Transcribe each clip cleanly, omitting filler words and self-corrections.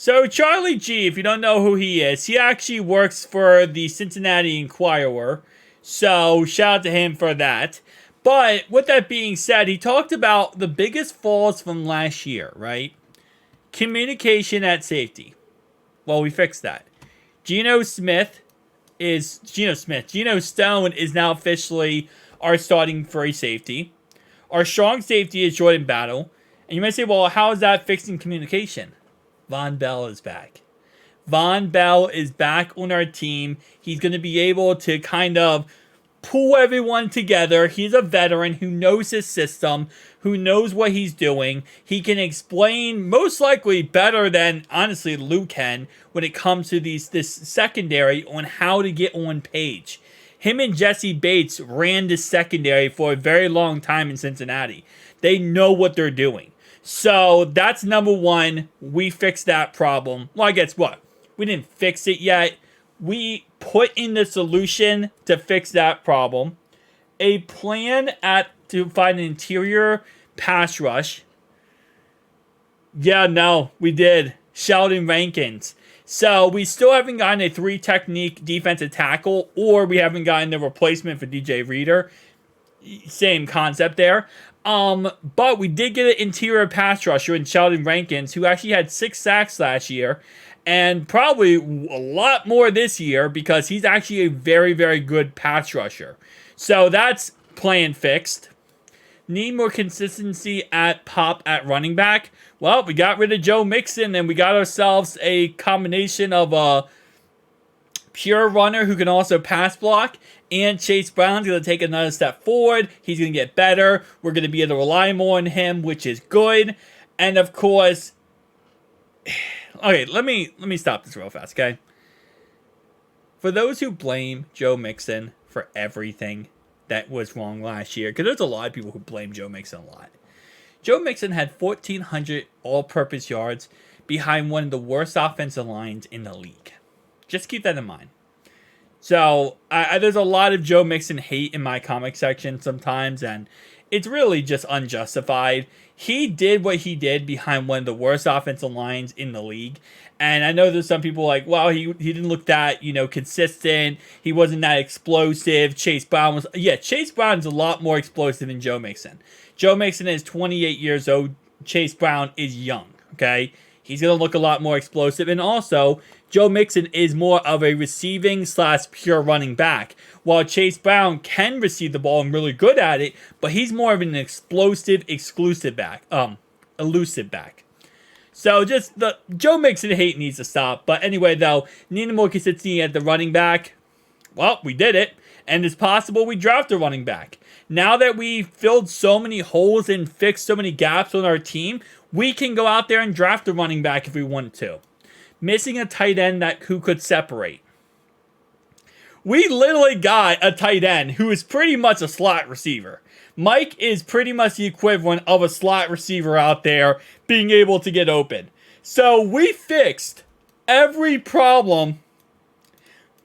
So Charlie G, if you don't know who he is, he actually works for the Cincinnati Enquirer. So shout out to him for that. But with that being said, he talked about the biggest falls from last year, right? Communication at safety. Well, we fixed that. Geno Stone is now officially our starting free safety. Our strong safety is Jordan Battle. And you might say, well, how is that fixing communication? Von Bell is back. Von Bell is back on our team. He's going to be able to kind of pull everyone together. He's a veteran who knows his system, who knows what he's doing. He can explain most likely better than, honestly, Luke can when it comes to this secondary on how to get on page. Him and Jesse Bates ran this secondary for a very long time in Cincinnati. They know what they're doing. So that's number one. We fixed that problem. Well, I guess what? We didn't fix it yet. We put in the solution to fix that problem. A plan to find an interior pass rush. Yeah, no, we did. Sheldon Rankins. So we still haven't gotten a 3-technique defensive tackle, or we haven't gotten the replacement for DJ Reader. Same concept there. But we did get an interior pass rusher in Sheldon Rankins, who actually had 6 sacks last year, and probably a lot more this year because he's actually a very, very good pass rusher. So that's plan fixed. Need more consistency at running back. Well, we got rid of Joe Mixon, and we got ourselves a combination of a pure runner who can also pass block, and Chase Brown's going to take another step forward. He's going to get better. We're going to be able to rely more on him, which is good. And of course, okay, let me stop this real fast, okay? For those who blame Joe Mixon for everything that was wrong last year, because there's a lot of people who blame Joe Mixon a lot. Joe Mixon had 1,400 all-purpose yards behind one of the worst offensive lines in the league. Just keep that in mind. So, there's a lot of Joe Mixon hate in my comic section sometimes, and it's really just unjustified. He did what he did behind one of the worst offensive lines in the league. And I know there's some people like, well, he didn't look that, consistent. He wasn't that explosive. Chase Brown was... Yeah, Chase Brown is a lot more explosive than Joe Mixon. Joe Mixon is 28 years old. Chase Brown is young, okay? He's going to look a lot more explosive. And also, Joe Mixon is more of a receiving/pure running back, while Chase Brown can receive the ball and really good at it, but he's more of an explosive, elusive back. So just the Joe Mixon hate needs to stop. But anyway, though, needing more consistency at the running back. Well, we did it, and it's possible we draft a running back. Now that we filled so many holes and fixed so many gaps on our team, we can go out there and draft a running back if we wanted to. Missing a tight end who could separate. We literally got a tight end who is pretty much a slot receiver. Mike is pretty much the equivalent of a slot receiver out there being able to get open. So we fixed every problem,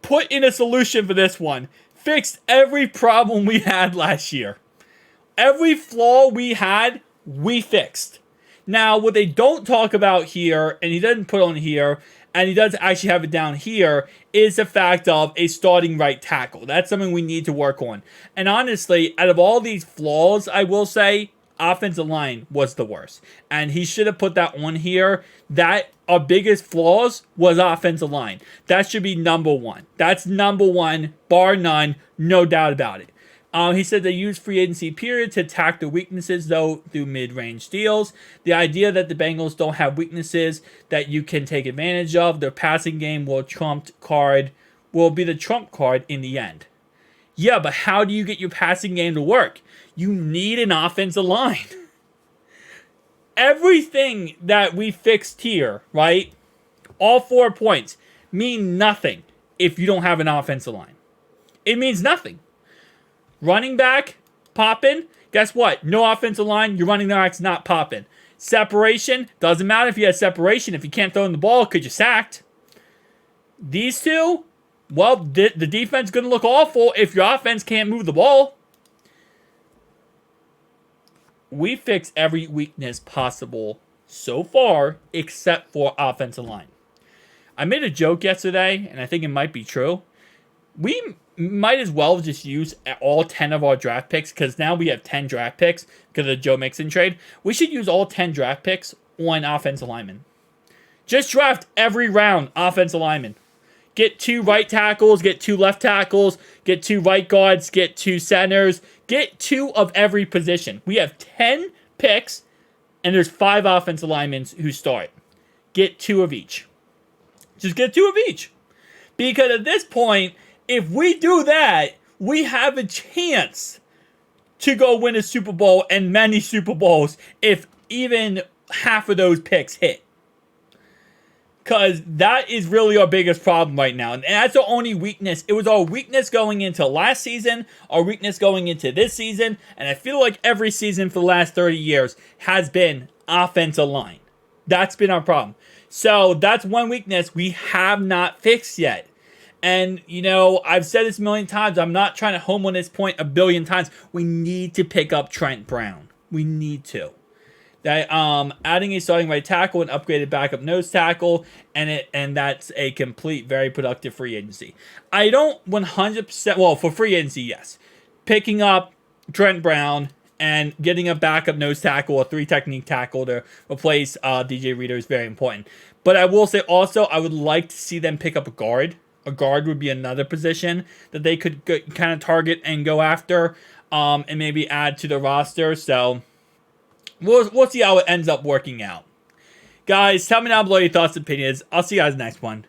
put in a solution for this one. Fixed every problem we had last year. Every flaw we had, we fixed. Now, what they don't talk about here, and he doesn't put on here, and he does actually have it down here, is the fact of a starting right tackle. That's something we need to work on. And honestly, out of all these flaws, I will say, offensive line was the worst. And he should have put that on here. That our biggest flaws was offensive line. That should be number one. That's number one, bar none, no doubt about it. He said they use free agency period to attack the weaknesses, though, through mid-range deals. The idea that the Bengals don't have weaknesses that you can take advantage of, their passing game will be the trump card in the end. Yeah, but how do you get your passing game to work? You need an offensive line. Everything that we fixed here, right? All 4 points mean nothing if you don't have an offensive line. It means nothing. Running back, popping. Guess what? No offensive line, your running back's not popping. Separation, doesn't matter if you have separation. If you can't throw in the ball because you're sacked. These two, well, the defense is going to look awful if your offense can't move the ball. We fix every weakness possible so far, except for offensive line. I made a joke yesterday, and I think it might be true. We might as well just use all 10 of our draft picks, because now we have 10 draft picks because of the Joe Mixon trade. We should use all 10 draft picks on offensive linemen. Just draft every round offensive linemen. Get 2 right tackles, get 2 left tackles, get 2 right guards, get 2 centers, get 2 of every position. We have 10 picks, and there's 5 offensive linemen who start. Get 2 of each. Just get 2 of each. Because at this point, if we do that, we have a chance to go win a Super Bowl and many Super Bowls if even half of those picks hit. Because that is really our biggest problem right now. And that's the only weakness. It was our weakness going into last season, our weakness going into this season, and I feel like every season for the last 30 years has been offensive line. That's been our problem. So that's one weakness we have not fixed yet. And, I've said this a million times. I'm not trying to home on this point a billion times. We need to pick up Trent Brown. We need to. That adding a starting right tackle and upgraded backup nose tackle, and that's a complete, very productive free agency. I don't 100%, well, for free agency, yes. Picking up Trent Brown and getting a backup nose tackle, a 3-technique tackle to replace DJ Reader is very important. But I will say also, I would like to see them pick up a guard. A guard would be another position that they could kind of target and go after, and maybe add to the roster. So we'll see how it ends up working out. Guys, tell me down below your thoughts and opinions. I'll see you guys next one.